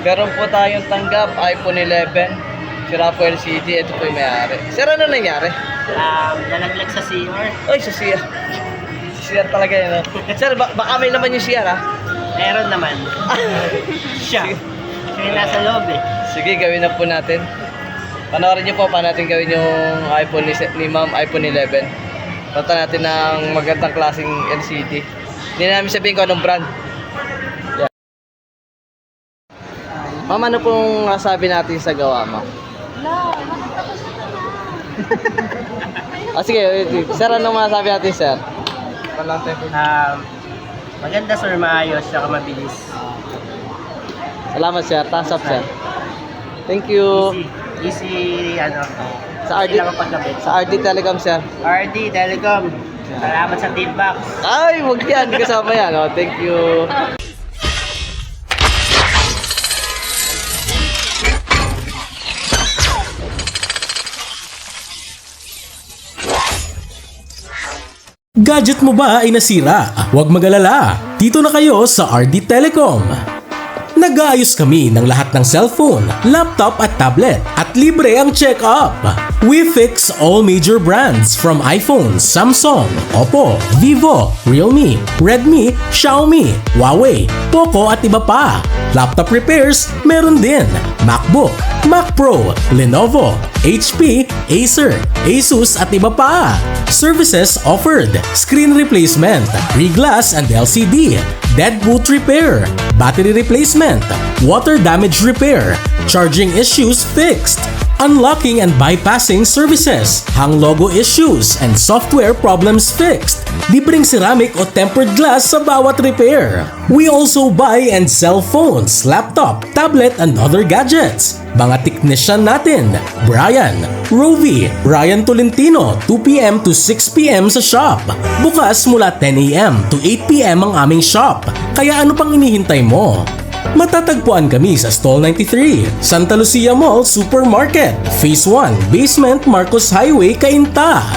Meron po tayong tanggap, iPhone 11. Sira po LCD, ito po yung may-ari. Sir, ano nangyari? Nalaglag sa CR. Ay, sa CR. Sa CR talaga yun, no? Sir, baka may laman yung CR, ha? Meron naman. Siya. Siya yung nasa loob eh. Sige, gawin na po natin. Panoorin niyo po paano natin gawin yung iPhone ni Ma'am, iPhone 11. Punta natin ng magandang klaseng LCD. Hindi namin sabihin kung anong brand. Yan. Ma'am, ano pong sabi natin sa gawa mo? Sige, wait. Sir, anong masasabi natin, sir? Maganda sir, maayos, saka mabilis. Salamat, sir. Thumbs up, sir. Thank you. Easy, Sa RD, lang ang pagkabit. sa RD Telecom, sir. RD Telecom. Salamat sa feedback. Ay, wag yan. Hindi kasama yan. Oh, thank you. Gadget mo ba ay nasira? Huwag mag-alala, dito na kayo sa RD Telecom. Nag-aayos kami ng lahat ng cellphone, laptop at tablet at libre ang check-up. We fix all major brands from iPhone, Samsung, Oppo, Vivo, Realme, Redmi, Xiaomi, Huawei, Poco at iba pa. Laptop repairs, meron din. MacBook, Mac Pro, Lenovo, HP, Acer, Asus at iba pa. Services offered: screen replacement, re-glass and LCD, dead boot repair, battery replacement, water damage repair, charging issues fixed, unlocking and bypassing services, hang logo issues and software problems fixed, libreng ceramic o tempered glass sa bawat repair. We also buy and sell phones, laptop, tablet and other gadgets. Mga technician natin: Brian, Rovi, Ryan Tolentino, 2 p.m. to 6 p.m. sa shop. Bukas mula 10 a.m. to 8 p.m. ang aming shop. Kaya ano pang inihintay mo? Matatagpuan kami sa Stall 93, Santa Lucia Mall Supermarket, Phase 1, Basement Marcos Highway, Cainta.